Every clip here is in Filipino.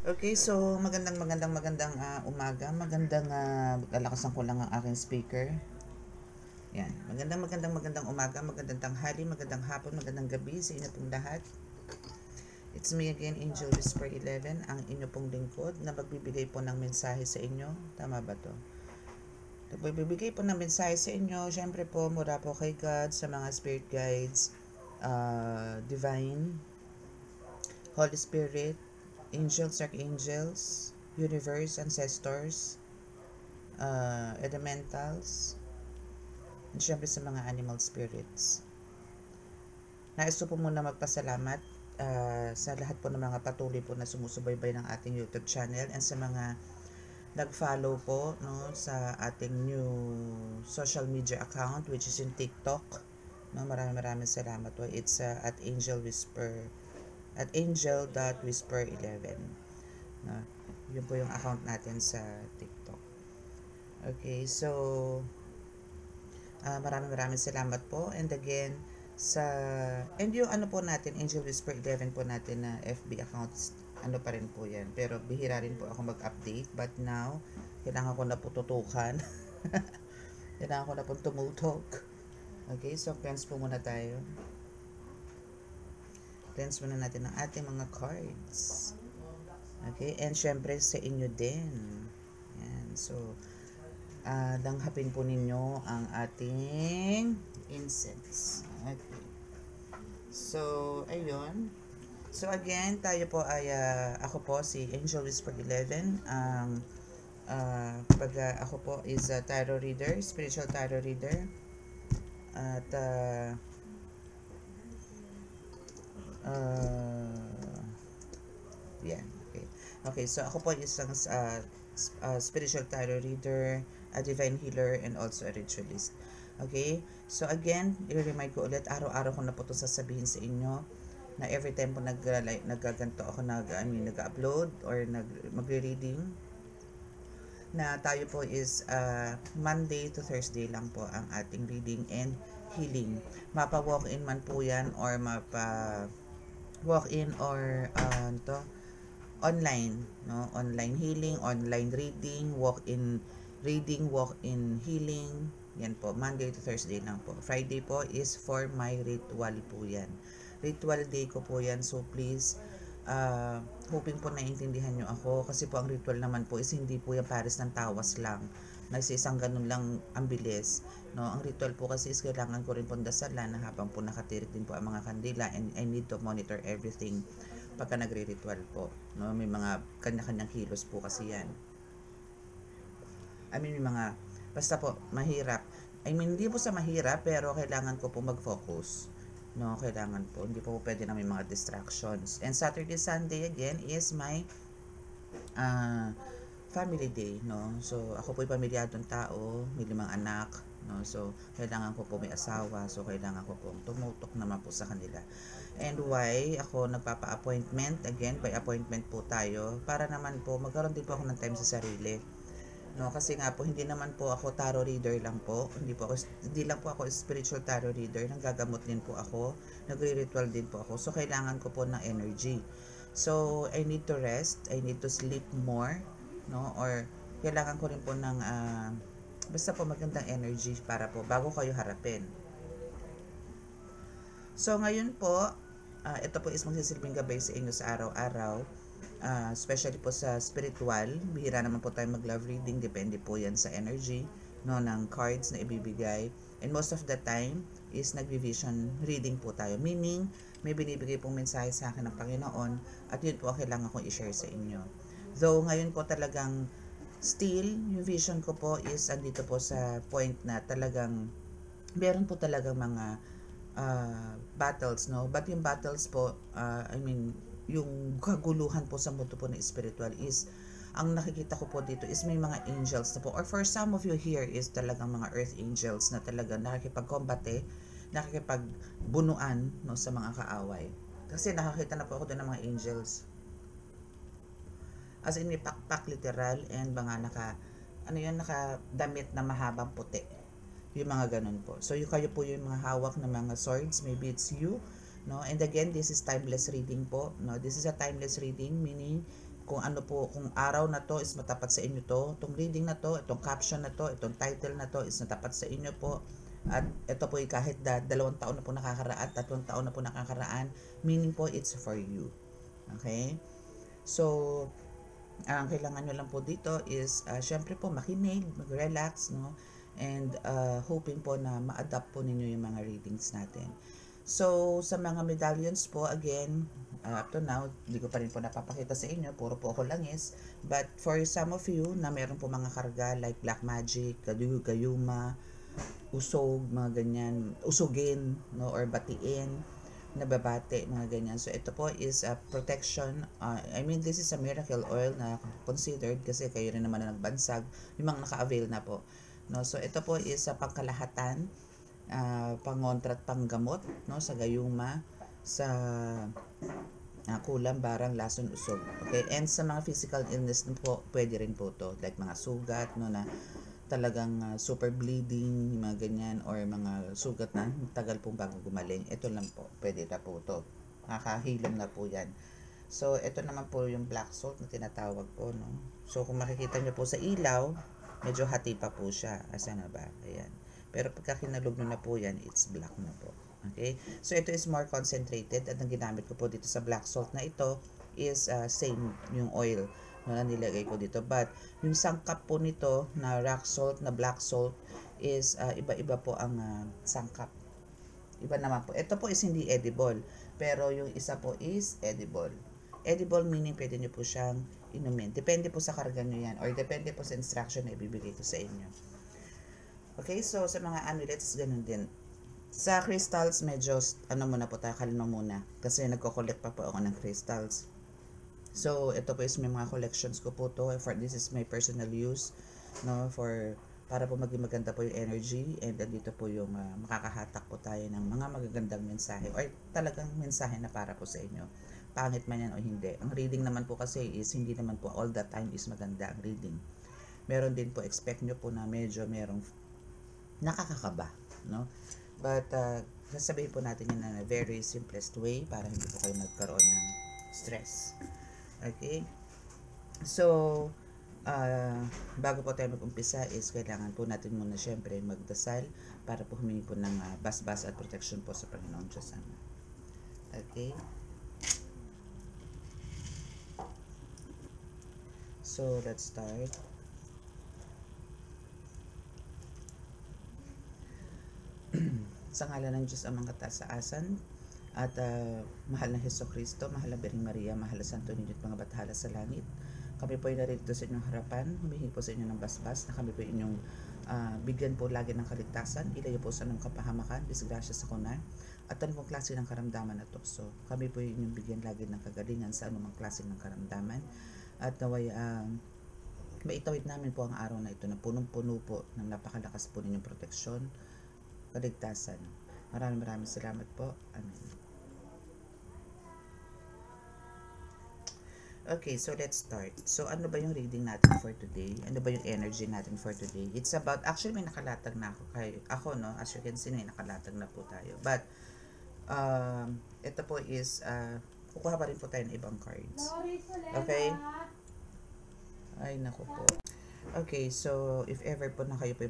Okay, so magandang umaga. Lalakasan ko lang ang aking speaker. Yan. Magandang umaga, magandang tanghali, magandang hapon, magandang gabi sa inyo pong lahat. It's me again, Angel Whisper 11, ang inyo pong lingkod na magbibigay po ng mensahe sa inyo. Tama ba to? Nagbibigay po ng mensahe sa inyo, syempre po mula po kay God, sa mga spirit guides, divine, Holy Spirit, angels, archangels, universe, ancestors, elementals, and syempre sa mga animal spirits. Nais ko po muna magpasalamat sa lahat po ng mga patuloy po na sumusubaybay ng ating YouTube channel and sa mga nag-follow po sa ating new social media account which is in TikTok. Maraming salamat po. It's at angel.whisper11. Yun po yung account natin sa TikTok. Okay, so maraming salamat po. And again, and yung ano po natin, Angel Whisper 11 po natin na FB accounts, ano pa rin po yan. Pero bihira rin po ako mag-update. But now, kailangan ko na po tutukan. Kailangan ko na po tumutok. Okay, so cleanse po muna tayo. Cleanse muna natin ang ating mga cards. Okay, and syempre sa inyo din. Yan, so langhapin po ninyo ang ating incense. Okay. So, ayun. So, again, tayo po ay, ako po si Angel Whisper 11. Ako po is a tarot reader, spiritual tarot reader. At, yan. Okay, so ako po is isang spiritual tarot reader, a divine healer, and also a ritualist. Okay? So again, i-remind ko ulit, araw-araw ko na po ito sasabihin sa inyo na every time po nagaganto ako nag-upload or magre-reading, na tayo po is Monday to Thursday lang po ang ating reading and healing. Mapa-walk-in man po yan or mapa-walk-in or online, no? Online healing, online reading, walk-in reading, walk-in healing. Yan po, Monday to Thursday lang po. Friday po is for my ritual po yan. Ritual day ko po yan. So please, hoping po naiintindihan nyo ako. Kasi po ang ritual naman po is hindi po yan pares ng tawas lang. Nasa isang ganun lang ang bilis. No? Ang ritual po kasi is kailangan ko rin po dasalan na habang po nakatirik din po ang mga kandila, and I need to monitor everything pagka nagre-ritual po. No? May mga kanya-kanyang kilos po kasi yan. May mga, basta po, mahirap. Hindi po sa mahirap, pero kailangan ko po mag-focus. No, kailangan po. Hindi po pwede na may mga distractions. And Saturday, Sunday again is my family day, no? So, ako po'y pamilyadong tao, may 5 anak, no? So, kailangan ko po may asawa, so kailangan ko po tumutok naman po sa kanila. And why ako nagpapa-appointment? Again, by appointment po tayo, para naman po magkaroon din po ako ng time sa sarili. No, kasi nga po hindi naman po ako tarot reader lang po. Hindi lang po ako spiritual tarot reader. Nanggagamot din po ako. Nagre-ritual din po ako. So kailangan ko po ng energy. So I need to rest. I need to sleep more, no? Or kailangan ko rin po ng basta po magandang energy para po bago kayo harapin. So ngayon po, ito po is magsisilbing gabay sa inyo sa araw-araw. Especially po sa spiritual, bihira naman po tayo mag-love reading, depende po yan sa energy, no, ng cards na ibibigay. And most of the time is nagvi-vision reading po tayo, meaning may binibigay pong mensahe sa akin ng Panginoon at yun po kailangan kong i-share sa inyo. Though ngayon po talagang still, yung vision ko po is andito po sa point na talagang meron po talagang mga battles, no? But yung battles po, yung kaguluhan po sa mundo po na spiritual is, ang nakikita ko po dito is may mga angels na po, or for some of you here is talagang mga earth angels na talagang nakikipag-combate, nakikipagbunuan, no, sa mga kaaway. Kasi nakakita na po ako doon ng mga angels. As in, may pakpak literal and mga nakadamit na mahabang puti. Yung mga ganun po. So, kayo po yung mga hawak na mga swords, maybe it's you. No, and again, this is timeless reading po. No, this is a timeless reading, meaning kung ano po, kung araw na to is matapat sa inyo to, itong reading na to, itong caption na to, itong title na to is matapat sa inyo po. At ito po kahit 2 taon na po nakakaraan, 3 taon na po nakakaraan, meaning po it's for you. Okay? So, ang kailangan nyo lang po dito is, syempre po, makinig, mag-relax, no? And hoping po na ma-adapt po ninyo yung mga readings natin. So, sa mga medallions po, again, up to now, hindi ko pa rin po napapakita sa inyo, puro po ako langis. But for some of you na meron po mga karga like Black Magic, Gayuma, Usog, mga ganyan, usugin, no, or batiin, nababate, mga ganyan. So, ito po is a protection. I mean, this is a miracle oil na considered kasi kayo rin naman na nagbansag, yung mga naka-avail na po. No? So, ito po is a pangkalahatan, pangontra at panggamot, no, sa gayuma, sa kulam, barang, lason, usog. Okay? And sa mga physical illness po, pwede rin po to. Like mga sugat, no, na talagang super bleeding, mga ganyan, or mga sugat na tagal pong bago gumaling. Ito lang po, pwede na po to. Nakakahilom na po yan. So, ito naman po yung black salt na tinatawag po, no. So, kung makikita nyo po sa ilaw, medyo hati pa po siya. Asa na ba? Ayan. Pero pagka kinalog na po yan, it's black na po. Okay? So, ito is more concentrated. At ang ginamit ko po dito sa black salt na ito is same yung oil na nilagay ko dito. But, yung sangkap po nito na rock salt, na black salt, is iba-iba po ang sangkap. Iba naman po. Ito po is hindi edible. Pero yung isa po is edible. Edible meaning pwede nyo po siyang inumin. Depende po sa karga nyo yan. Or depende po sa instruction na ibibigay ko sa inyo. Okay, so sa mga amulets, ganun din. Sa crystals, medyo, muna po tayo, kalma muna. Kasi nagko-collect pa po ako ng crystals. So, ito po is may mga collections ko po to. This is my personal use, no, para po maging maganda po yung energy. And dito po yung makakahatak po tayo ng mga magagandang mensahe. Or talagang mensahe na para po sa inyo. Pangit man yan o hindi. Ang reading naman po kasi is, hindi naman po all the time is maganda ang reading. Meron din po, expect nyo po na medyo merong nakakakaba, no? But, sasabihin po natin yun na very simplest way para hindi po kayo magkaroon ng stress. Okay? So, bago po tayo mag-umpisa is kailangan po natin muna syempre magdasal para po humingi po ng basbas at protection po sa Panginoon Diyos Ama. Okay? So, let's start. Sa ngalan ng Diyos Amang Katasaasan at mahal na Heso Kristo, mahal na Birheng Maria, mahal na Santo Niño at mga bathala sa langit, kami po ay narito sa inyong harapan, humihingi po sa inyo ng basbas na kami po inyong bigyan po lagi ng kaligtasan, ilayo po sa anong kapahamakan, disgrasya sa kuna, at anumang klase ng karamdaman at tukso. Kami po inyong bigyan lagi ng kagalingan sa anumang klase ng karamdaman, at naway maitawid namin po ang araw na ito na punong-puno po ng napakalakas po ninyong proteksyon, kaligtasan. Maraming salamat po. Amen. Okay, so let's start. So, ano ba yung reading natin for today? Ano ba yung energy natin for today? It's about, actually may nakalatag na ako, no? As you can see, may nakalatag na po tayo. But, ito po is, kukuha pa rin po tayo ng ibang cards. Okay? Ay, naku po. Okay, so, if ever po na kayo po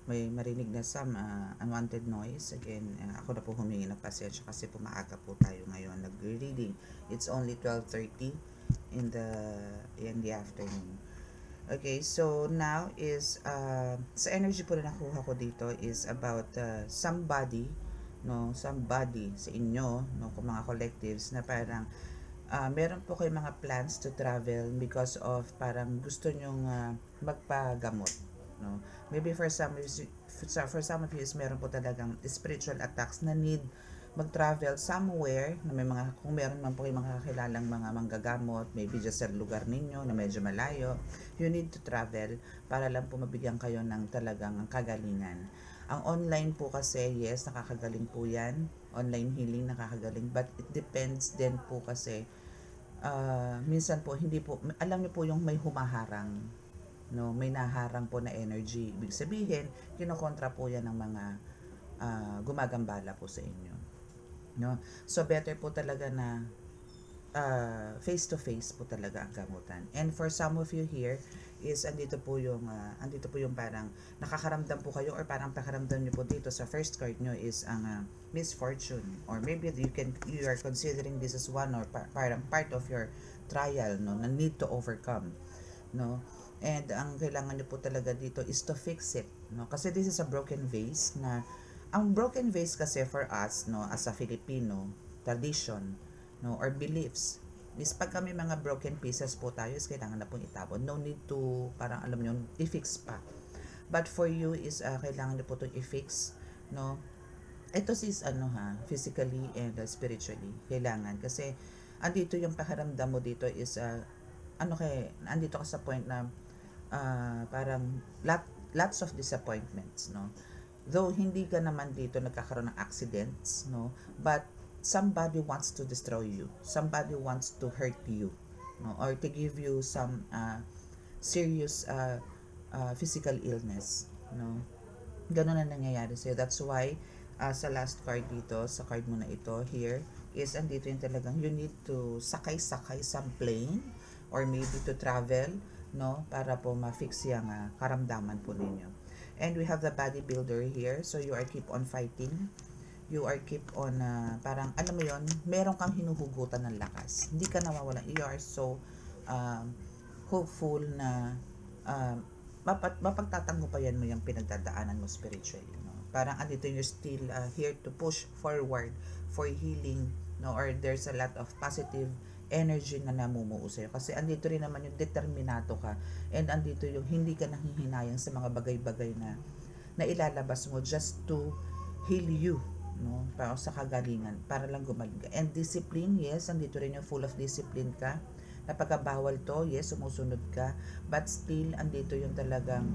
may marinig na some unwanted noise, again, ako na po humingi ng pasensya kasi po maaga po tayo ngayon nag-reading. It's only 12:30 in the afternoon. Okay, so now is sa energy po na nakuha ko dito is about somebody sa inyo, no, kung mga collectives na parang meron po kayong mga plans to travel because of parang gusto nyong magpagamot, no. Maybe for some of you is meron po talagang spiritual attacks na need mag-travel somewhere na may mga, kung meron man po kayong mga kakilalang mga manggagamot, maybe just sa lugar ninyo na medyo malayo, you need to travel para lang po mabigyan kayo ng talagang kagalingan. Ang online po kasi, yes, nakakagaling po yan. Online healing, nakakagaling. But it depends din po kasi, minsan po, hindi po, alam niyo po yung may humaharang, no, may naharang po na energy. Ibig sabihin, kinokontra po yan ng mga gumagambala po sa inyo, no. So better po talaga na face to face po talaga ang gamutan. And for some of you here is andito po yung parang nakakaramdam po kayo or parang pakaramdam niyo po dito sa first card niyo is ang misfortune, or maybe you are considering this as one or parang part of your trial, no, na need to overcome, no. And ang kailangan niyo po talaga dito is to fix it, no, kasi this is a broken vase. Na ang broken vase kasi for us, no, as a Filipino tradition, no, or beliefs is pag kami mga broken pieces po tayo is kailangan na pong itapon, no need to parang alam niyo i-fix pa. But for you is kailangan niyo po itong i-fix, no. Ito is physically and spiritually kailangan, kasi andito yung pakiramdam mo dito is andito ka sa point na parang lots of disappointments, no. Though hindi ka naman dito nagkakaroon ng accidents, no, but somebody wants to destroy you, somebody wants to hurt you, no, or to give you some serious physical illness, no. Ganun na nangyayari sa'yo. That's why sa last card dito, sa card mo na ito here, is andito yung talagang you need to sakay some plane or maybe to travel, no, para po ma-fix yung karamdaman po ninyo. And we have the bodybuilder here, so you are keep on fighting, you are keep on parang alam mo yon, meron kang hinuhugutan ng lakas, hindi ka nawawala, you are so hopeful na mapagtatanggpayan mo yung pinagdadaanan mo spiritually, no? Parang andito you're still here to push forward for healing, no, or there's a lot of positive energy na namumuo sa'yo, kasi andito rin naman yung determinado ka, and andito yung hindi ka nanghihinayang sa mga bagay-bagay na ilalabas mo just to heal you, no, para sa kagalingan, para lang gumaling ka. And discipline, yes, andito rin yung full of discipline ka, napagkabawal to, yes, sumusunod ka, but still andito yung talagang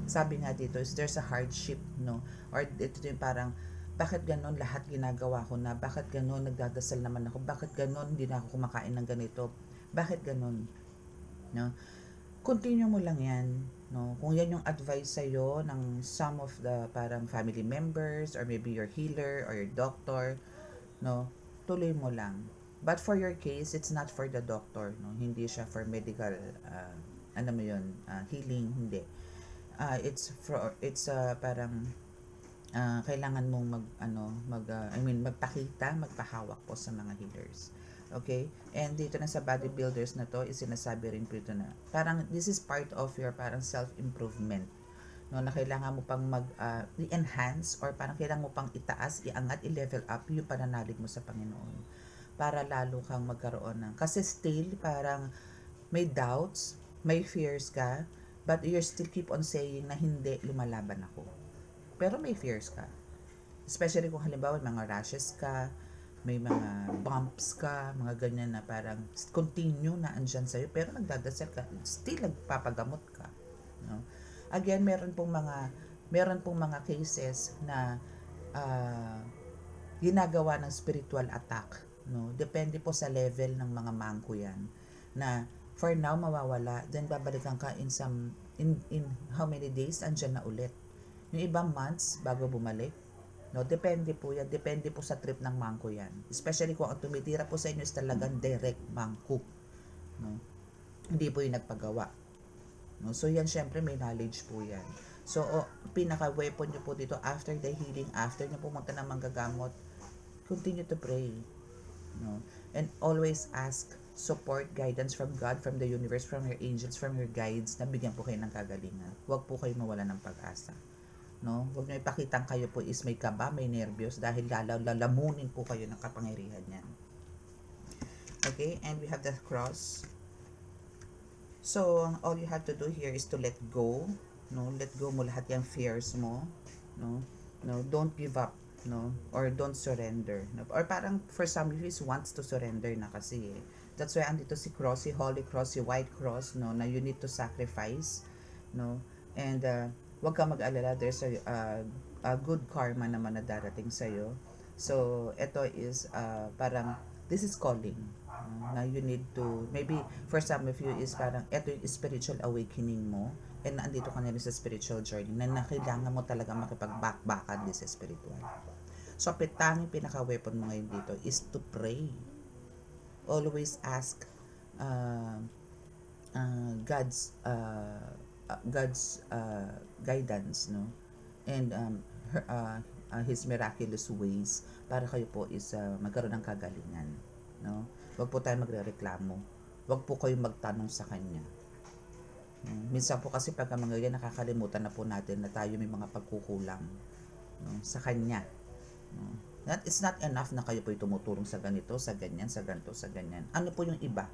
sabi nga dito is there's a hardship, no, or ito yung parang bakit ganon lahat ginagawa ko na, bakit ganon nagdadasal naman ako, bakit ganon hindi na ako kumakain ng ganito, bakit ganon, no. Continue mo lang yan, no, kung yan yung advice sa'yo ng some of the parang family members or maybe your healer or your doctor, no, tuloy mo lang. But for your case, it's not for the doctor, no, hindi siya for medical ano mo yun, healing, hindi. It's parang kailangan mong magpahawak po sa mga healers. Okay? And dito na sa bodybuilders na to, is sinasabi rin po ito na parang this is part of your parang self-improvement, no, na kailangan mo pang i-enhance or parang kailangan mo pang itaas, iangat, i-level up yung pananalig mo sa Panginoon para lalo kang magkaroon ng, kasi still parang may doubts, may fears ka, but you still keep on saying na hindi, lumalaban ako. Pero may fears ka. Especially kung halimbawa may mga rashes ka, may mga bumps ka, mga ganyan na parang continue na andyan sa'yo, pero nagdadasal ka, still nagpapagamot ka, no? Again, meron pong mga cases na ginagawa ng spiritual attack, no? Depende po sa level ng mga mangko yan, na for now mawawala, then babalikan ka in how many days, andyan na ulit. Yung ibang months bago bumalik, no, depende po yan, depende po sa trip ng mangko yan, especially kung ang tumitira po sa inyo is talagang direct mangko, no, hindi po yung nagpagawa, no. So yan, syempre may knowledge po yan. So pinaka weapon nyo po dito after the healing, after nyo pumunta ng manggagamot, continue to pray, no, and always ask support, guidance from God, from the universe, from your angels, from your guides, na bigyan po kayo ng kagalingan. Huwag po kayo mawala ng pag-asa, no. Huwag nyo ipakitang kayo po is may kaba, may nervyos, dahil lalamunin po kayo ng kapangyarihan yan. Okay, and we have the cross. So all you have to do here is to let go, no, let go mo lahat yung fears mo, no, don't give up, no, or don't surrender, no? Or parang for some of you wants to surrender na kasi that's why andito si cross, si holy cross, si white cross, no, na you need to sacrifice, no, and wag ka mag-alala, there's a good karma naman na darating sa'yo. So ito is parang this is calling, na you need to, maybe for some of you is parang ito yung spiritual awakening mo, and andito ka na rin sa spiritual journey na kailangan mo talaga makipag-backbakan din sa spiritual. So tanging pinaka-weapon mo ngayon dito is to pray. always ask uh, God's guidance, no, and His miraculous ways para kayo po is magkaroon ng kagalingan, no. Huwag po tayo magrereklamo, huwag po kayong magtanong sa Kanya. Minsan po kasi pagka mga yan, nakakalimutan na po natin na tayo may mga pagkukulang, no, sa Kanya, no. It's not enough na kayo po tumutulong sa ganito, sa ganyan, sa ganito, sa ganyan. Ano po yung iba?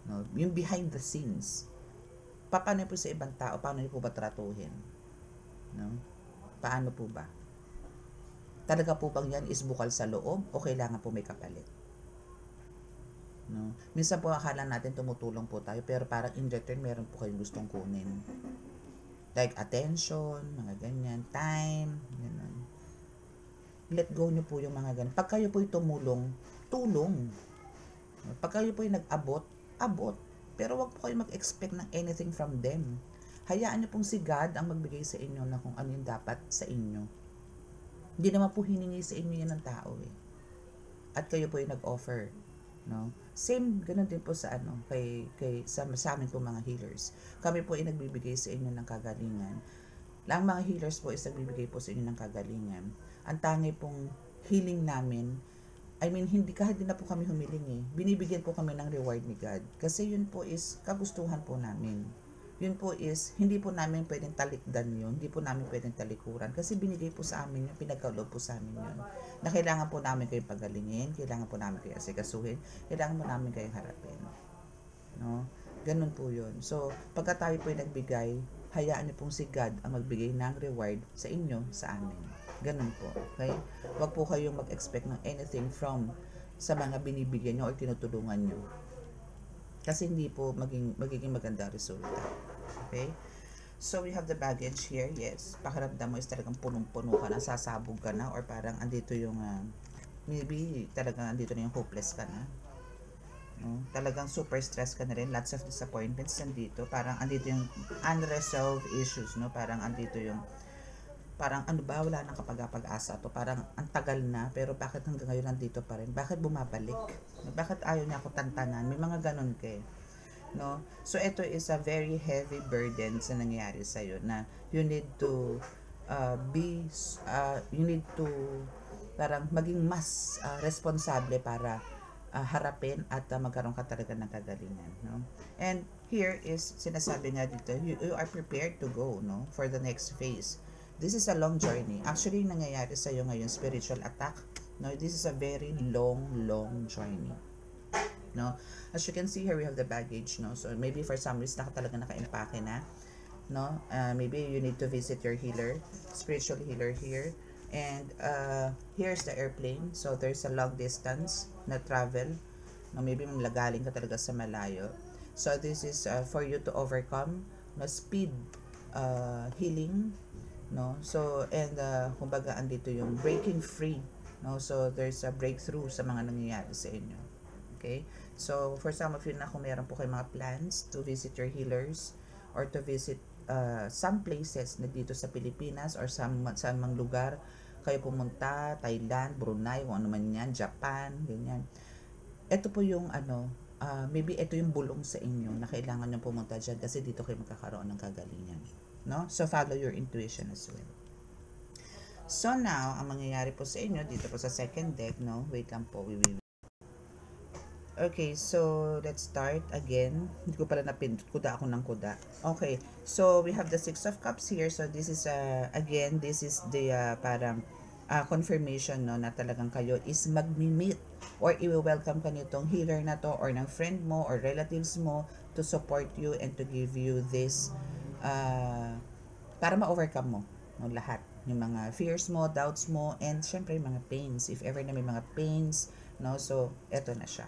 No, yung behind the scenes. Paano po sa ibang tao? Paano niyo po ba tratuhin? No? Paano po ba? Talaga po bang yan is bukal sa loob o kailangan po may kapalit? No? Minsan po akala natin tumutulong po tayo pero parang in return meron po kayong gustong kunin. Like attention, mga ganyan, time, ganyan. Let go niyo po yung mga ganyan. Pag kayo po tumulong, tulong. Pag kayo po nag-abot, abot. Pero wag po kayo mag-expect ng anything from them. Hayaan niyo pong si God ang magbigay sa inyo na kung ano yung dapat sa inyo. Hindi naman po hiningi sa inyo yan ng tao eh. At kayo po yung nag-offer, no? Same ganun din po sa sa amin po mga healers. Kami po ay nagbibigay sa inyo ng kagalingan. Ang mga healers po is nagbibigay po sa inyo ng kagalingan. Ang tangi pong healing namin, hindi kahit din na po kami humiling eh. Binibigyan po kami ng reward ni God. Kasi yun po is kagustuhan po namin. Yun po is, hindi po namin pwedeng talikdan yun. Hindi po namin pwedeng talikuran. Kasi binigay po sa amin yun, pinagkaloob po sa amin yun. Na kailangan po namin kayong pagalingin, kailangan po namin kayong asikasuhin, kailangan po namin kayong harapin. No? Ganun po yun. So, pagka tayo po yung nagbigay, hayaan niyo pong si God ang magbigay ng reward sa inyo, sa amin. Ganun po. Okay? Huwag po kayong mag-expect ng anything from sa mga binibigyan nyo or tinutulungan nyo. Kasi hindi po magiging maganda resulta. Okay? So, we have the baggage here. Yes. Pakiramdam mo is talagang punong-puno ka na, sasabog ka na, or parang andito yung, maybe talagang andito na yung hopeless ka na. No? Talagang super stress ka na rin. Lots of disappointments nandito. Parang andito yung unresolved issues, no? Parang andito yung parang ano ba, wala nang kapag-asa to, parang ang tagal na, pero bakit hanggang ngayon nandito pa rin, bakit bumabalik, bakit ayaw niya ako tantanan, may mga ganun kay, no? So ito is a very heavy burden sa nangyayari sa'yo, na you need to you need to parang maging mas responsable para harapin at magkaroon ka talaga ng kagalingan, no? And here is sinasabi nga dito, you are prepared to go, no, for the next phase. This is a long journey. Actually, nangyayari sa iyo ngayon, spiritual attack. No, this is a very long journey. No, as you can see here, we have the baggage. No, so maybe for some reason talaga naka-impake na. No, maybe you need to visit your healer, spiritual healer here. And here's the airplane. So there's a long distance na travel. No, maybe galing ka talaga sa malayo. So this is for you to overcome. No, speed healing. No, so and kumbaga andito yung breaking free, no, so there's a breakthrough sa mga nangyayari sa inyo. Okay, so for some of you na kung meron po kayong mga plans to visit your healers or to visit some places na dito sa Pilipinas or sa mga lugar kayo pumunta, Thailand, Brunei, kung ano man yan, Japan, ganyan, ito po yung maybe ito yung bulong sa inyo na kailangan nyo pumunta dyan kasi dito kayo magkakaroon ng kagalingan. No? So, follow your intuition as well. So, now, ang mangyayari po sa inyo, dito po sa second deck, no? Wait lang po, Okay, so, let's start again. Hindi ko pala napindot, kuda ako ng kuda. Okay, so, we have the Six of Cups here. So, this is, again, this is the parang confirmation, no, na talagang kayo is mag-meet or i-welcome ka nitong healer na to or ng friend mo or relatives mo to support you and to give you this para ma-overcome mo no, lahat yung mga fears mo, doubts mo, and syempre yung mga pains, if ever na may mga pains, no, so eto na siya,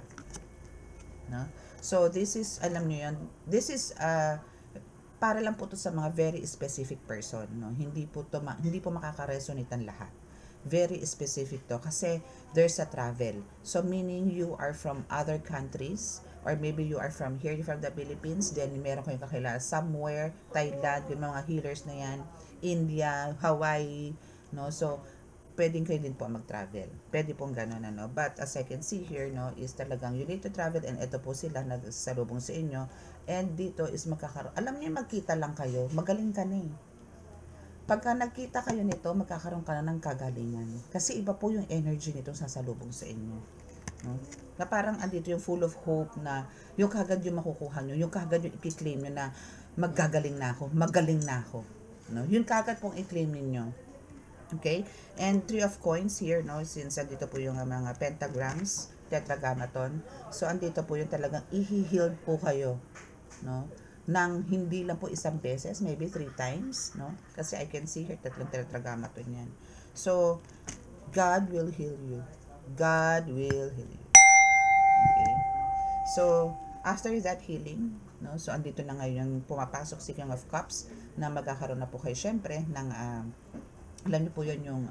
no. So this is, alam niyo yun, this is para lang po to sa mga very specific person, no. Hindi po makaka-resonate ang lahat. Very specific to kasi there's a travel. So meaning you are from other countries or maybe you are from here, from the Philippines, then meron kayong kakilala somewhere, Thailand, yung mga healers na yan, India, Hawaii, no? So pwedeng kayo din po mag-travel. Pwede pong ganun, ano. But as I can see here, no, is talagang you need to travel, and ito po sila nagsalubong sa inyo. And dito is magkakaroon. Alam niyo, magkita lang kayo, magaling ka na eh. Pagka nagkita kayo nito, magkakaroon ka na ng kagalingan. Kasi iba po yung energy nito sasalubong sa inyo. No? Na parang andito yung full of hope na yung kagad yung makukuha nyo, yung kagad yung i-claim nyo na maggagaling na ako, magaling na ako. No? Yung kagad pong i-claim ninyo. Okay? And 3 of coins here, no? Since andito po yung mga pentagrams, tetragrammaton. So, andito po yung talagang i-heal po kayo, no? Nang hindi lang po isang beses, maybe 3 times, no? Kasi I can see here, tatlong tetragrammaton yan. So, God will heal you. God will heal you. Okay? So, after that healing, no? So, andito na ngayon pumapasok si King of Cups na magkakaroon na po kayo syempre ng alam niyo po yun yung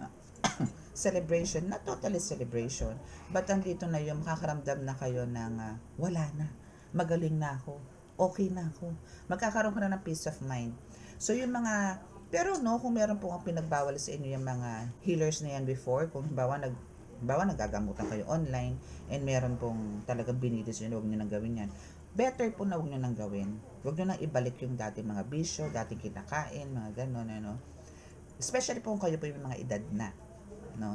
celebration, not totally celebration, but andito na yung makakaramdam na kayo ng wala na, magaling na ako, okay na ako, magkakaroon ka na ng peace of mind. So yung mga, pero no, kung meron po ang pinagbawal sa inyo yung mga healers na yan before, kung halimbawa nagagamutan kayo online, and meron pong talagang binitis yun, huwag nyo nang gawin yan. Better po na huwag nyo nang gawin. Huwag nyo nang ibalik yung dating mga bisyo, dating kinakain, mga ganon, ano. Especially po kung kayo po yung mga edad na, no?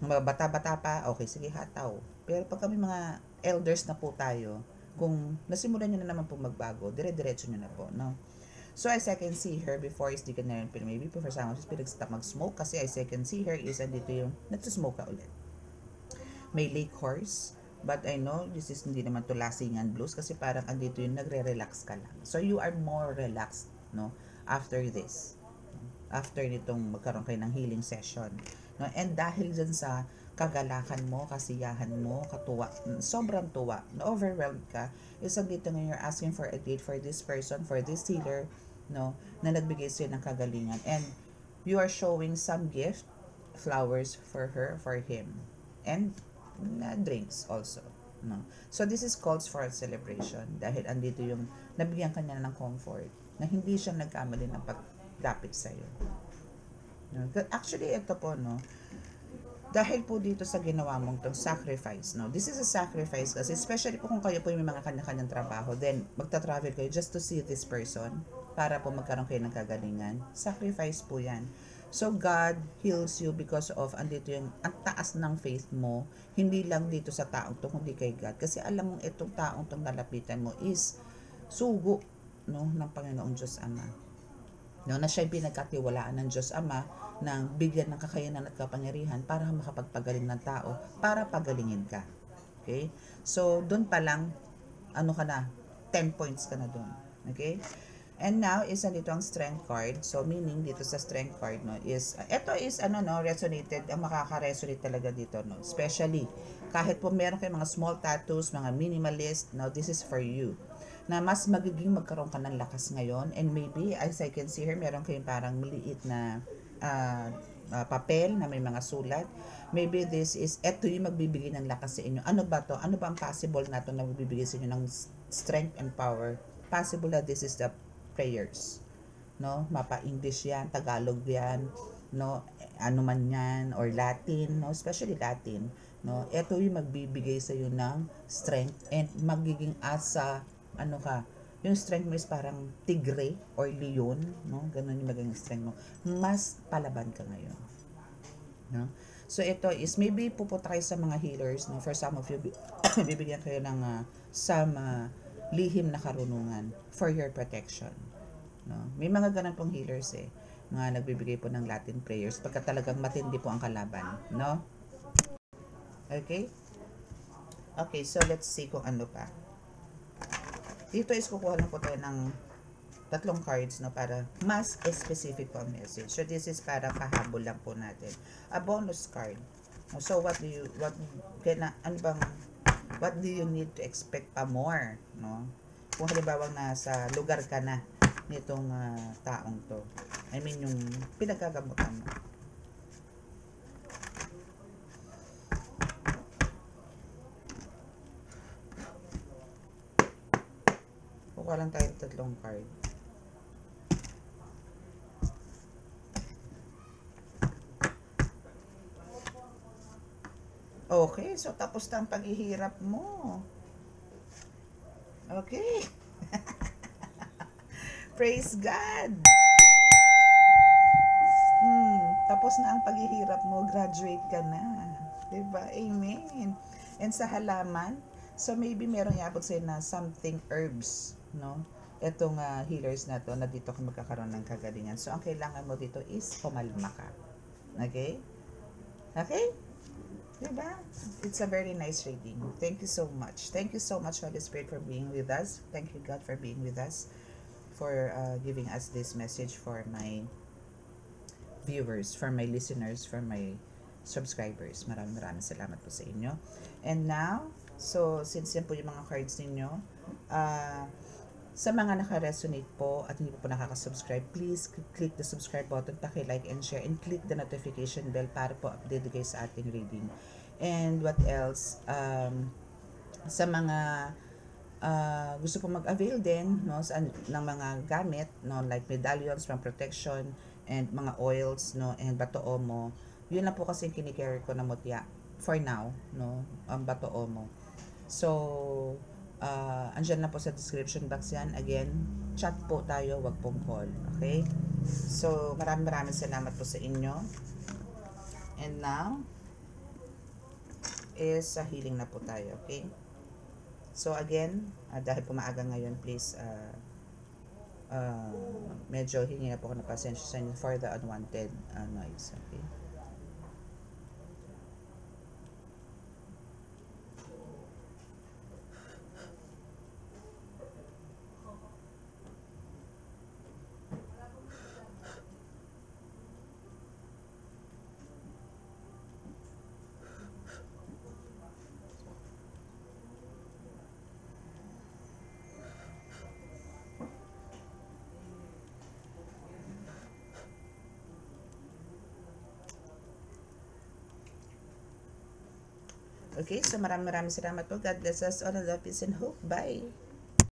Mga bata-bata pa, okay, sige, hataw. Pero pag kami mga elders na po tayo, kung nasimulan nyo na naman po magbago, dire-diretso nyo na po, no? So, as I can see her, before is di ka na rin, maybe po for some of us, pinag-stop mag-smoke, kasi as I can see her is, andito yung, nagsismoke ka ulit. May lake horse, but I know, this is hindi naman to lasingan blues, kasi parang andito yung nagre-relax ka lang. So, you are more relaxed, no? After this. After nitong magkaroon kayo ng healing session. No? And dahil dyan sa kagalakan mo, kasiyahan mo, katuwa, sobrang tuwa, na-overwhelmed ka, isang dito ngayon you're asking for a date for this person, for this healer, no, na nagbigay sa'yo ng kagalingan. And you are showing some gift, flowers for her, for him. And drinks also. No? So this is calls for a celebration dahil andito yung nabigyan kanya ng comfort na hindi siya nagkamali ng paglapit sa'yo. No? Actually, ito po, no, dahil po dito sa ginawa mong tong sacrifice, no, this is a sacrifice kasi especially po kung kayo po yung may mga kanya-kanyang trabaho, then magta-travel kayo just to see this person para po magkaroon kayo ng kagalingan. Sacrifice po yan. So, God heals you because of, andito yung, ang taas ng faith mo, hindi lang dito sa taong to, kundi kay God. Kasi alam mong itong taong tong nalapitan mo is sugo, no, ng Panginoong Diyos Ama. No, na siya'y pinagkatiwalaan ng Diyos Ama ng bigyan ng kakayanan at kapangyarihan para makapagpagaling ng tao, para pagalingin ka. Okay? So, doon pa lang, ano ka na, 10 points ka na doon. Okay? And now, isa dito ang strength card. So, meaning dito sa strength card, no, is, ito is, ano, no, resonated, ang makaka-resonate talaga dito, no. Especially, kahit po meron kayong mga small tattoos, mga minimalist, no, this is for you. Na mas magiging magkaroon ka ng lakas ngayon. And maybe, as I can see here, meron kayong parang maliit na papel na may mga sulat. Maybe this is, eto yung magbibigay ng lakas sa inyo. Ano ba to? Ano ba ang possible na to na magbibigay sa inyo ng strength and power? Possible that this is the prayers. No? Mapa-English yan, Tagalog yan, no? Ano man yan, or Latin, no? Especially Latin. No? Eto yung magbibigay sa iyo ng strength and magiging asa, ano ka, yung strength mo is parang tigre or leon, no? Ganun yung magiging strength mo. Mas palaban ka ngayon. No? So, ito is, maybe pupunta kayo sa mga healers, no? For some of you, bibigyan kayo ng some lihim na karunungan for your protection. No? May mga ganun pong healers eh, mga nagbibigay po ng Latin prayers pagka talagang matindi po ang kalaban. No? Okay? Okay, so let's see kung ano pa. Dito is kukuha lang po tayo ng tatlong cards, no, para mas specific po ang message. So this is para pahabol lang po natin. A bonus card. So what do you need to expect pa more, no? Kung halimbawa nasa lugar ka na nitong taong to. I mean yung pinagkagamutan mo. Kuha lang tayo tatlong card. Okay, so tapos na ang paghihirap mo. Okay. Praise God. Tapos na ang paghihirap mo, graduate ka na. 'Di ba? Amen. And sa halaman, so maybe meron iabot sa'yo na something herbs, no? Itong healers na to, na dito ka magkakaroon ng kagalingan. So, ang kailangan mo dito is pumalma ka. Okay? Okay? Diba? It's a very nice reading. Thank you so much. Thank you so much, Holy Spirit, for being with us. Thank you, God, for being with us, for giving us this message for my viewers, for my listeners, for my subscribers. Maraming salamat po sa inyo. And now, so since yan po yung mga cards ninyo, sa mga naka-resonate po at hindi po nakaka-subscribe, please click the subscribe button, paki-like and share, and click the notification bell para po update kayo sa ating reading. And what else? Sa mga gusto po mag-avail din, no, ng mga gamit, no, like medallions, pang protection, and mga oils, no, and bato omo. Yun lang po kasi kinicarry ko na mutya for now, no, ang bato omo. So, andyan na po sa description box yan. Again, chat po tayo, wag pong call. Okay? So, maraming salamat po sa inyo. And now, is healing na po tayo. Okay? So, again, dahil pumaaga ngayon, please, medyo hingi na po ako ng pasensya sa inyo for the unwanted noise. Okay? Okay, so maraming salamat po. God bless us all. Love, peace, and hope. Bye!